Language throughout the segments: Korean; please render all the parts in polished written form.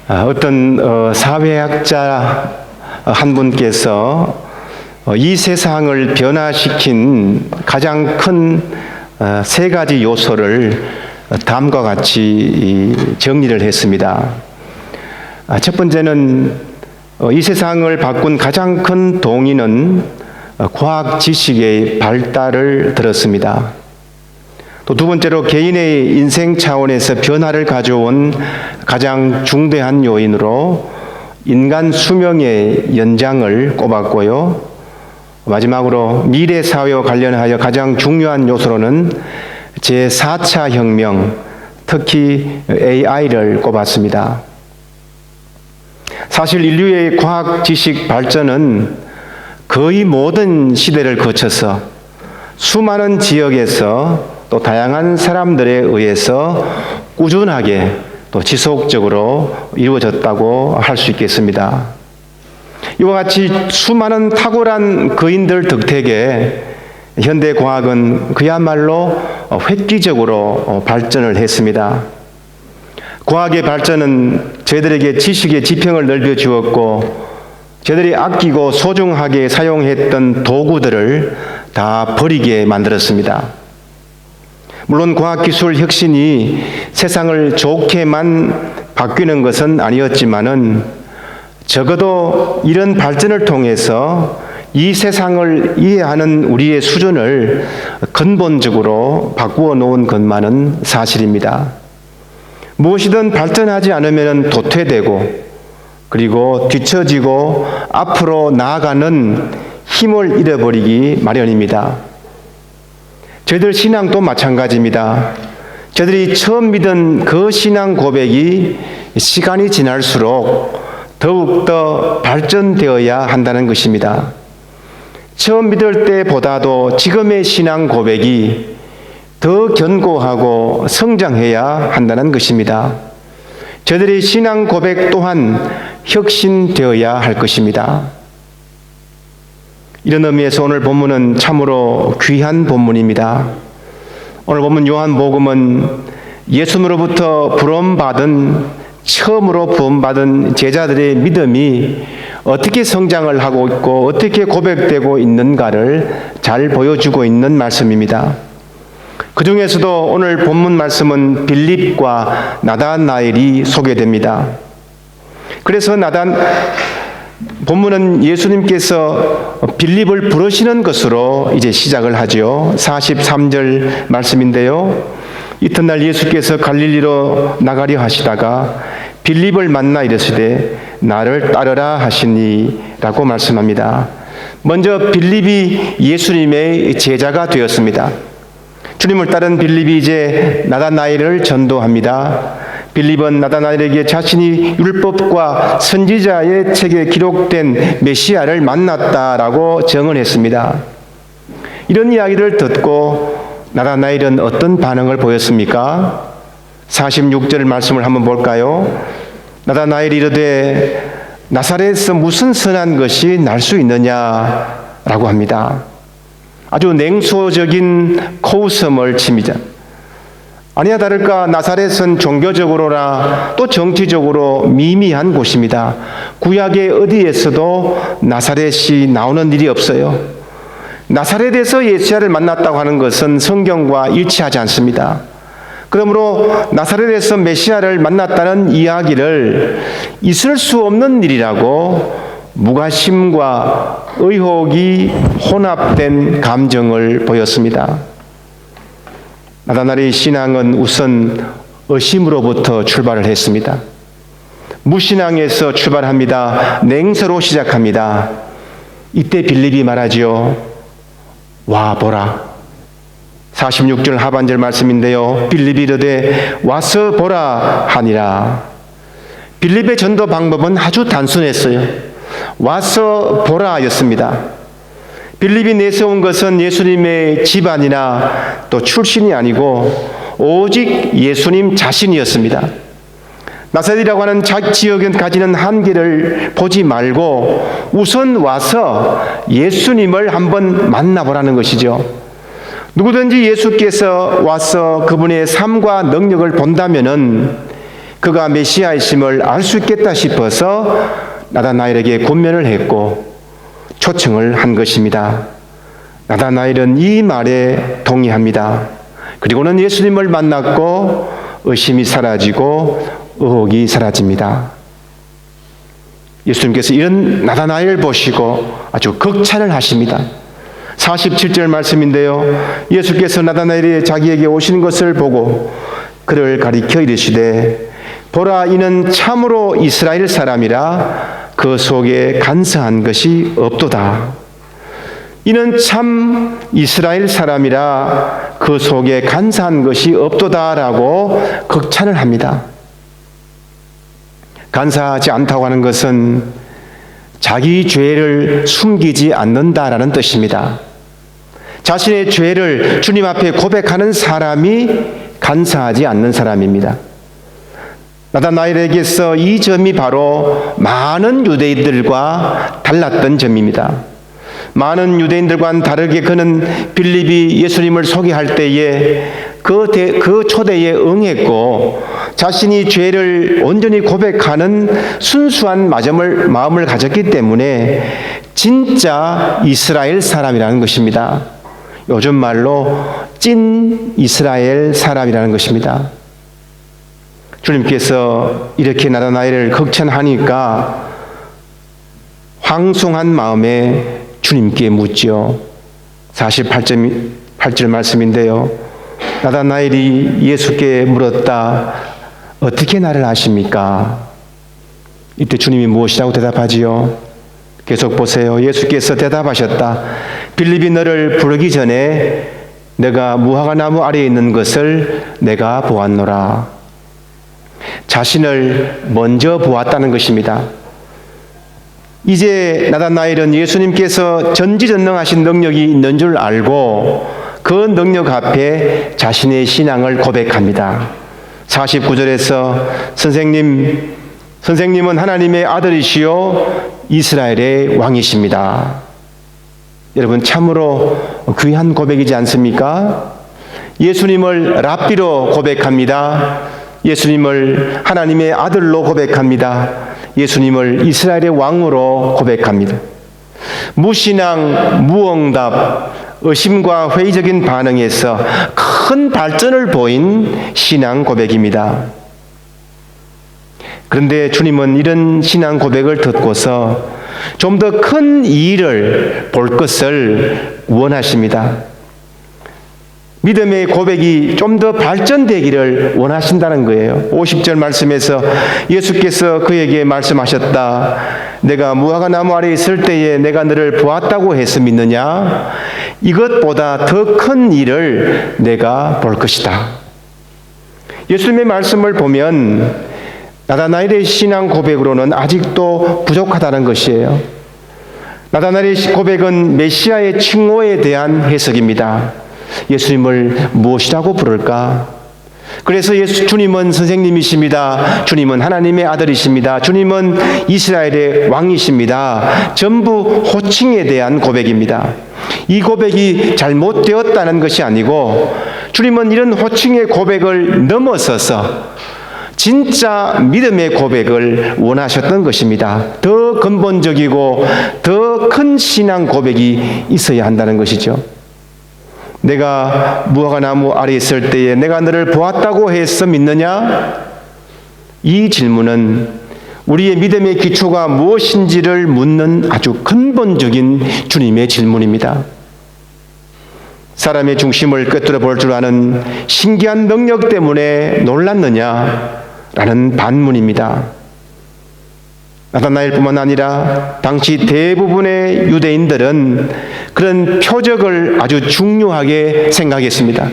어떤 사회학자 한 분께서 이 세상을 변화시킨 가장 큰 세 가지 요소를 다음과 같이 정리를 했습니다. 첫 번째는 이 세상을 바꾼 가장 큰 동인은 과학 지식의 발달을 들었습니다. 또 두 번째로 개인의 인생 차원에서 변화를 가져온 가장 중대한 요인으로 인간 수명의 연장을 꼽았고요. 마지막으로 미래 사회와 관련하여 가장 중요한 요소로는 제4차 혁명, 특히 AI를 꼽았습니다. 사실 인류의 과학 지식 발전은 거의 모든 시대를 거쳐서 수많은 지역에서 또 다양한 사람들에 의해서 꾸준하게 또 지속적으로 이루어졌다고 할 수 있겠습니다. 이와 같이 수많은 탁월한 거인들 덕택에 현대 과학은 그야말로 획기적으로 발전을 했습니다. 과학의 발전은 저희들에게 지식의 지평을 넓혀주었고 저희들이 아끼고 소중하게 사용했던 도구들을 다 버리게 만들었습니다. 물론 과학기술 혁신이 세상을 좋게만 바뀌는 것은 아니었지만은 적어도 이런 발전을 통해서 이 세상을 이해하는 우리의 수준을 근본적으로 바꾸어 놓은 것만은 사실입니다. 무엇이든 발전하지 않으면 도태되고 그리고 뒤처지고 앞으로 나아가는 힘을 잃어버리기 마련입니다. 저희들 신앙도 마찬가지입니다. 저희들이 처음 믿은 그 신앙 고백이 시간이 지날수록 더욱더 발전되어야 한다는 것입니다. 처음 믿을 때보다도 지금의 신앙 고백이 더 견고하고 성장해야 한다는 것입니다. 저희들의 신앙 고백 또한 혁신되어야 할 것입니다. 이런 의미에서 오늘 본문은 참으로 귀한 본문입니다. 오늘 본문 요한복음은 예수님으로부터 처음으로 부름받은 제자들의 믿음이 어떻게 성장을 하고 있고 어떻게 고백되고 있는가를 잘 보여주고 있는 말씀입니다. 그 중에서도 오늘 본문 말씀은 빌립과 나다나엘이 소개됩니다. 그래서 본문은 예수님께서 빌립을 부르시는 것으로 이제 시작을 하죠. 43절 말씀인데요. 이튿날 예수께서 갈릴리로 나가려 하시다가 빌립을 만나 이르시되 나를 따르라 하시니라고 말씀합니다. 먼저 빌립이 예수님의 제자가 되었습니다. 주님을 따른 빌립이 이제 나다나엘을 전도합니다. 빌립은 나다나엘에게 자신이 율법과 선지자의 책에 기록된 메시아를 만났다라고 증언했습니다. 이런 이야기를 듣고 나다나엘은 어떤 반응을 보였습니까? 46절 말씀을 한번 볼까요? 나다나엘이 이르되 나사렛에서 무슨 선한 것이 날 수 있느냐라고 합니다. 아주 냉소적인 코웃음을 칩니다. 아니야 다를까 나사렛은 종교적으로나 또 정치적으로 미미한 곳입니다. 구약의 어디에서도 나사렛이 나오는 일이 없어요. 나사렛에서 예수를 만났다고 하는 것은 성경과 일치하지 않습니다. 그러므로 나사렛에서 메시아를 만났다는 이야기를 있을 수 없는 일이라고 무관심과 의혹이 혼합된 감정을 보였습니다. 나다나엘의 신앙은 우선 의심으로부터 출발을 했습니다. 무신앙에서 출발합니다. 냉소로 시작합니다. 이때 빌립이 말하지요. 와 보라. 46절 하반절 말씀인데요. 빌립이 이르되 와서 보라 하니라. 빌립의 전도 방법은 아주 단순했어요. 와서 보라 였습니다. 빌립이 내세운 것은 예수님의 집안이나 또 출신이 아니고 오직 예수님 자신이었습니다. 나사렛이라고 하는 지역에 가지는 한계를 보지 말고 우선 와서 예수님을 한번 만나보라는 것이죠. 누구든지 예수께서 와서 그분의 삶과 능력을 본다면은 그가 메시아이심을 알 수 있겠다 싶어서 나다나엘에게 권면을 했고 초청을 한 것입니다. 나다나엘은 이 말에 동의합니다. 그리고는 예수님을 만났고 의심이 사라지고 의혹이 사라집니다. 예수님께서 이런 나다나엘을 보시고 아주 극찬을 하십니다. 47절 말씀인데요. 예수께서 나다나엘이 자기에게 오시는 것을 보고 그를 가리켜 이르시되 보라, 이는 참으로 이스라엘 사람이라 그 속에 간사한 것이 없도다. 이는 참 이스라엘 사람이라 그 속에 간사한 것이 없도다라고 극찬을 합니다. 간사하지 않다고 하는 것은 자기 죄를 숨기지 않는다라는 뜻입니다. 자신의 죄를 주님 앞에 고백하는 사람이 간사하지 않는 사람입니다. 나다나엘에게서 이 점이 바로 많은 유대인들과 달랐던 점입니다. 많은 유대인들과는 다르게 그는 빌립이 예수님을 소개할 때에 그 초대에 응했고 자신이 죄를 온전히 고백하는 순수한 마음을 가졌기 때문에 진짜 이스라엘 사람이라는 것입니다. 요즘 말로 찐 이스라엘 사람이라는 것입니다. 주님께서 이렇게 나다나엘을 극찬하니까 황송한 마음에 주님께 묻지요. 48절 말씀인데요. 나다나엘이 예수께 물었다. 어떻게 나를 아십니까? 이때 주님이 무엇이라고 대답하지요? 계속 보세요. 예수께서 대답하셨다. 빌립이 너를 부르기 전에 내가 무화과 나무 아래에 있는 것을 내가 보았노라. 자신을 먼저 보았다는 것입니다. 이제 나다나엘은 예수님께서 전지전능하신 능력이 있는 줄 알고 그 능력 앞에 자신의 신앙을 고백합니다. 49절에서 선생님은 하나님의 아들이시요 이스라엘의 왕이십니다. 여러분, 참으로 귀한 고백이지 않습니까? 예수님을 랍비로 고백합니다. 예수님을 하나님의 아들로 고백합니다. 예수님을 이스라엘의 왕으로 고백합니다. 무신앙, 무응답, 의심과 회의적인 반응에서 큰 발전을 보인 신앙 고백입니다. 그런데 주님은 이런 신앙 고백을 듣고서 좀 더 큰 일을 볼 것을 원하십니다. 믿음의 고백이 좀 더 발전되기를 원하신다는 거예요. 50절 말씀에서 예수께서 그에게 말씀하셨다. 내가 무화과 나무 아래 있을 때에 내가 너를 보았다고 해서 믿느냐? 이것보다 더 큰 일을 내가 볼 것이다. 예수님의 말씀을 보면 나다나엘의 신앙 고백으로는 아직도 부족하다는 것이에요. 나다나엘의 고백은 메시아의 칭호에 대한 해석입니다. 예수님을 무엇이라고 부를까? 그래서 주님은 선생님이십니다. 주님은 하나님의 아들이십니다. 주님은 이스라엘의 왕이십니다. 전부 호칭에 대한 고백입니다. 이 고백이 잘못되었다는 것이 아니고 주님은 이런 호칭의 고백을 넘어서서 진짜 믿음의 고백을 원하셨던 것입니다. 더 근본적이고 더 큰 신앙 고백이 있어야 한다는 것이죠. 내가 무화과 나무 아래 있을 때에 내가 너를 보았다고 해서 믿느냐? 이 질문은 우리의 믿음의 기초가 무엇인지를 묻는 아주 근본적인 주님의 질문입니다. 사람의 중심을 꿰뚫어 볼 줄 아는 신기한 능력 때문에 놀랐느냐? 라는 반문입니다. 나다나엘뿐만 아니라 당시 대부분의 유대인들은 그런 표적을 아주 중요하게 생각했습니다.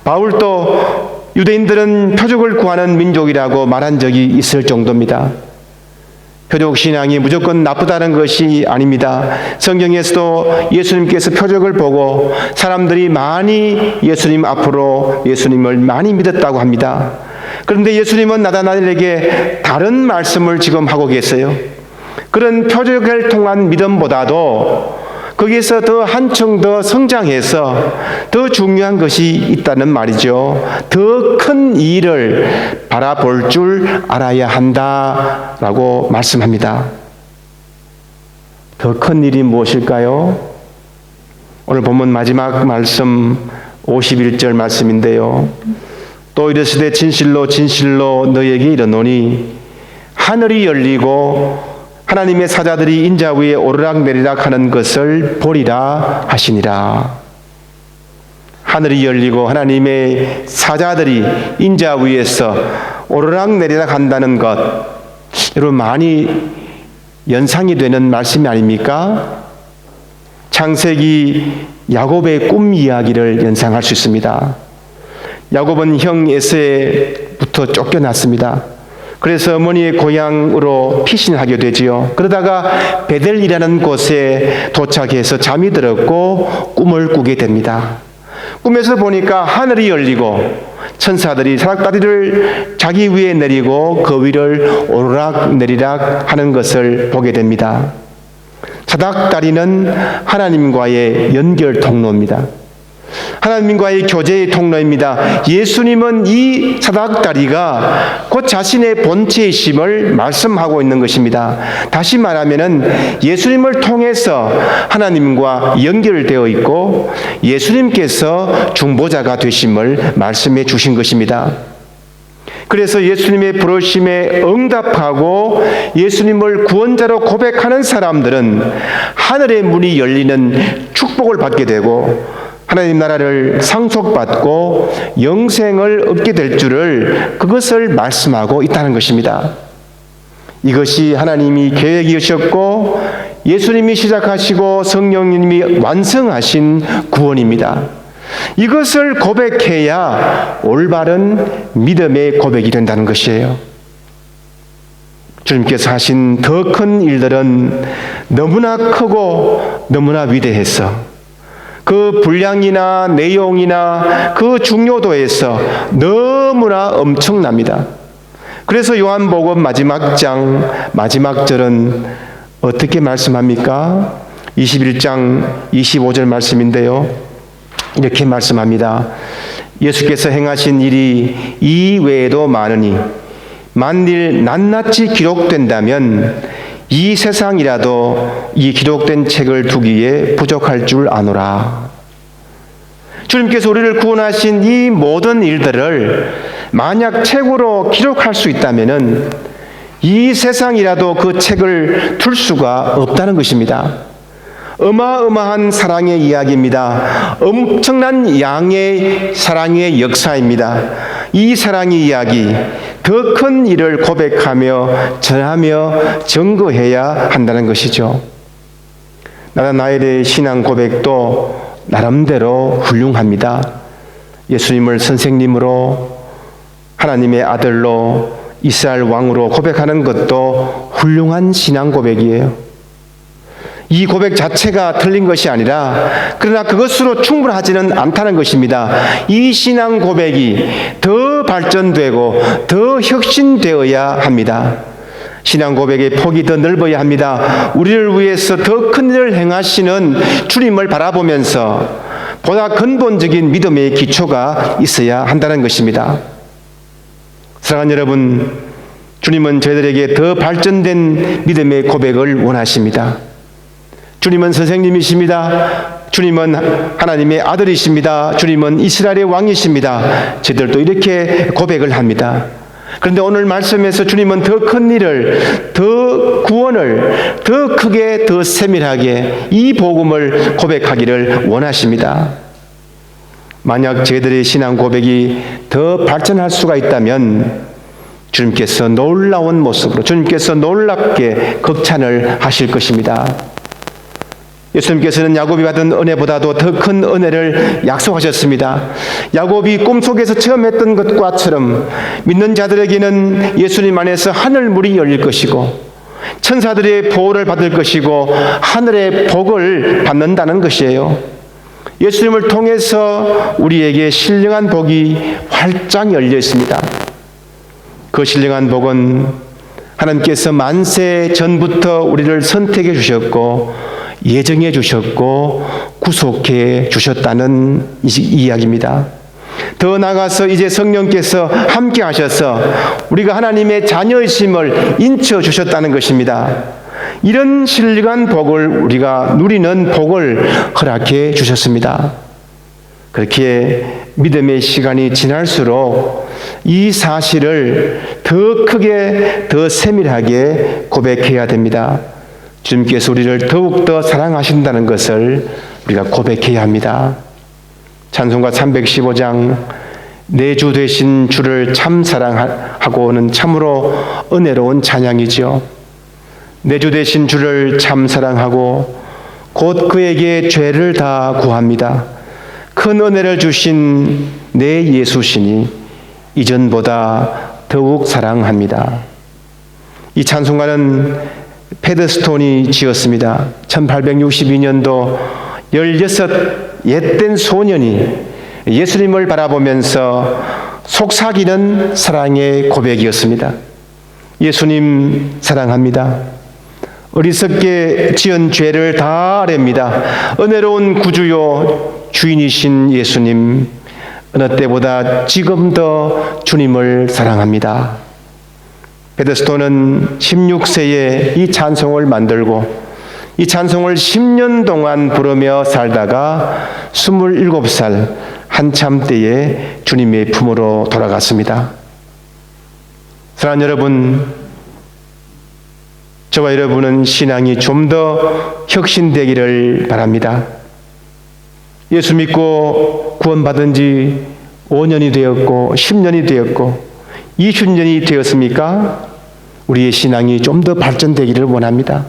바울도 유대인들은 표적을 구하는 민족이라고 말한 적이 있을 정도입니다. 표적 신앙이 무조건 나쁘다는 것이 아닙니다. 성경에서도 예수님께서 표적을 보고 사람들이 많이 예수님 앞으로 예수님을 많이 믿었다고 합니다. 그런데 예수님은 나다나엘에게 다른 말씀을 지금 하고 계세요. 그런 표적을 통한 믿음보다도 거기에서 더 한층 더 성장해서 더 중요한 것이 있다는 말이죠. 더 큰 일을 바라볼 줄 알아야 한다라고 말씀합니다. 더 큰 일이 무엇일까요? 오늘 본문 마지막 말씀 51절 말씀인데요. 또 이르시되 진실로 진실로 너희에게 이르노니 하늘이 열리고 하나님의 사자들이 인자 위에 오르락내리락 하는 것을 보리라 하시니라. 하늘이 열리고 하나님의 사자들이 인자 위에서 오르락내리락 한다는 것, 여러분 많이 연상이 되는 말씀이 아닙니까? 창세기 야곱의 꿈 이야기를 연상할 수 있습니다. 야곱은 형 에서부터 쫓겨났습니다. 그래서 어머니의 고향으로 피신하게 되지요. 그러다가 베델이라는 곳에 도착해서 잠이 들었고 꿈을 꾸게 됩니다. 꿈에서 보니까 하늘이 열리고 천사들이 사닥다리를 자기 위에 내리고 그 위를 오르락내리락 하는 것을 보게 됩니다. 사닥다리는 하나님과의 연결 통로입니다. 하나님과의 교제의 통로입니다. 예수님은 이 사닥다리가 곧 자신의 본체이심을 말씀하고 있는 것입니다. 다시 말하면은 예수님을 통해서 하나님과 연결되어 있고 예수님께서 중보자가 되심을 말씀해 주신 것입니다. 그래서 예수님의 부르심에 응답하고 예수님을 구원자로 고백하는 사람들은 하늘의 문이 열리는 축복을 받게 되고 하나님 나라를 상속받고 영생을 얻게 될 줄을 그것을 말씀하고 있다는 것입니다. 이것이 하나님이 계획이셨고 예수님이 시작하시고 성령님이 완성하신 구원입니다. 이것을 고백해야 올바른 믿음의 고백이 된다는 것이에요. 주님께서 하신 더 큰 일들은 너무나 크고 너무나 위대해서 그 분량이나 내용이나 그 중요도에서 너무나 엄청납니다. 그래서 요한복음 마지막 장 마지막 절은 어떻게 말씀합니까? 21장 25절 말씀인데요. 이렇게 말씀합니다. 예수께서 행하신 일이 이 외에도 많으니 만일 낱낱이 기록된다면 이 세상이라도 이 기록된 책을 두기에 부족할 줄 아노라. 주님께서 우리를 구원하신 이 모든 일들을 만약 책으로 기록할 수 있다면은 이 세상이라도 그 책을 둘 수가 없다는 것입니다. 어마어마한 사랑의 이야기입니다. 엄청난 양의 사랑의 역사입니다. 이 사랑의 이야기, 더 큰 일을 고백하며 전하며 증거해야 한다는 것이죠. 나다나엘의 신앙 고백도 나름대로 훌륭합니다. 예수님을 선생님으로 하나님의 아들로 이스라엘 왕으로 고백하는 것도 훌륭한 신앙 고백이에요. 이 고백 자체가 틀린 것이 아니라 그러나 그것으로 충분하지는 않다는 것입니다. 이 신앙 고백이 더 발전되고 더 혁신되어야 합니다. 신앙 고백의 폭이 더 넓어야 합니다. 우리를 위해서 더 큰 일을 행하시는 주님을 바라보면서 보다 근본적인 믿음의 기초가 있어야 한다는 것입니다. 사랑하는 여러분, 주님은 저희들에게 더 발전된 믿음의 고백을 원하십니다. 주님은 선생님이십니다. 주님은 하나님의 아들이십니다. 주님은 이스라엘의 왕이십니다. 저희들도 이렇게 고백을 합니다. 그런데 오늘 말씀에서 주님은 더 큰 일을, 더 구원을 더 크게 더 세밀하게 이 복음을 고백하기를 원하십니다. 만약 저희들의 신앙 고백이 더 발전할 수가 있다면 주님께서 놀라운 모습으로 주님께서 놀랍게 극찬을 하실 것입니다. 예수님께서는 야곱이 받은 은혜보다도 더 큰 은혜를 약속하셨습니다. 야곱이 꿈속에서 처음 했던 것과처럼 믿는 자들에게는 예수님 안에서 하늘문이 열릴 것이고 천사들의 보호를 받을 것이고 하늘의 복을 받는다는 것이에요. 예수님을 통해서 우리에게 신령한 복이 활짝 열려 있습니다. 그 신령한 복은 하나님께서 만세 전부터 우리를 선택해 주셨고 예정해 주셨고 구속해 주셨다는 이야기입니다. 더 나아가서 이제 성령께서 함께 하셔서 우리가 하나님의 자녀이심을 인쳐 주셨다는 것입니다. 이런 신령한 복을 우리가 누리는 복을 허락해 주셨습니다. 그렇게 믿음의 시간이 지날수록 이 사실을 더 크게 더 세밀하게 고백해야 됩니다. 주님께서 우리를 더욱더 사랑하신다는 것을 우리가 고백해야 합니다. 찬송가 315장 내 주 되신 주를 참 사랑하고는 참으로 은혜로운 찬양이죠. 내 주 되신 주를 참 사랑하고 곧 그에게 죄를 다 구합니다. 큰 은혜를 주신 내 예수시니 이전보다 더욱 사랑합니다. 이 찬송가는 패더스톤이 지었습니다. 1862년도 16 옛된 소년이 예수님을 바라보면서 속삭이는 사랑의 고백이었습니다. 예수님 사랑합니다. 어리석게 지은 죄를 다 아렵니다. 은혜로운 구주요 주인이신 예수님, 어느 때보다 지금 더 주님을 사랑합니다. 베더스톤은 16세에 이 찬송을 만들고 이 찬송을 10년 동안 부르며 살다가 27살 한참 때에 주님의 품으로 돌아갔습니다. 사랑하는 여러분, 저와 여러분은 신앙이 좀 더 혁신되기를 바랍니다. 예수 믿고 구원받은 지 5년이 되었고 10년이 되었고 20년이 되었습니까? 우리의 신앙이 좀 더 발전되기를 원합니다.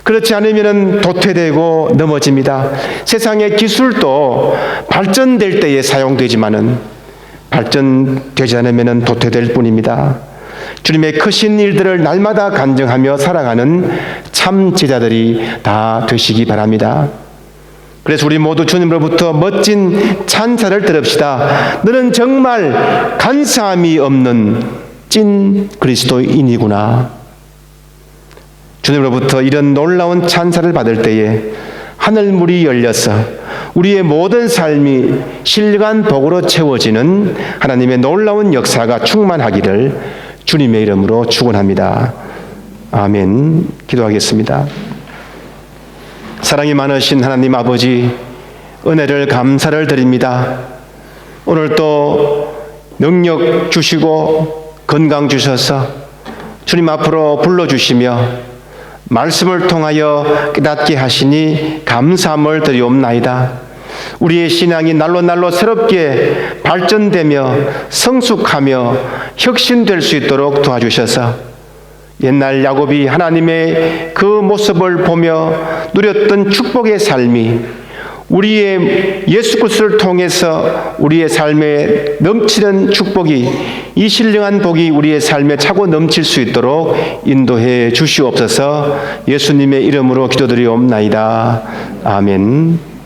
그렇지 않으면 도태되고 넘어집니다. 세상의 기술도 발전될 때에 사용되지만은 발전되지 않으면 도태될 뿐입니다. 주님의 크신 일들을 날마다 간증하며 살아가는 참 제자들이 다 되시기 바랍니다. 그래서 우리 모두 주님으로부터 멋진 찬사를 들읍시다. 너는 정말 간사함이 없는 찐 그리스도인이구나. 주님으로부터 이런 놀라운 찬사를 받을 때에 하늘문이 열려서 우리의 모든 삶이 신령한 복으로 채워지는 하나님의 놀라운 역사가 충만하기를 주님의 이름으로 축원합니다. 아멘. 기도하겠습니다. 사랑이 많으신 하나님 아버지, 은혜를 감사를 드립니다. 오늘 또 능력 주시고 건강 주셔서 주님 앞으로 불러주시며 말씀을 통하여 깨닫게 하시니 감사함을 드리옵나이다. 우리의 신앙이 날로 새롭게 발전되며 성숙하며 혁신될 수 있도록 도와주셔서 옛날 야곱이 하나님의 그 모습을 보며 누렸던 축복의 삶이 우리의 예수 그리스도를 통해서 우리의 삶에 넘치는 축복이, 이 신령한 복이 우리의 삶에 차고 넘칠 수 있도록 인도해 주시옵소서. 예수님의 이름으로 기도드리옵나이다. 아멘.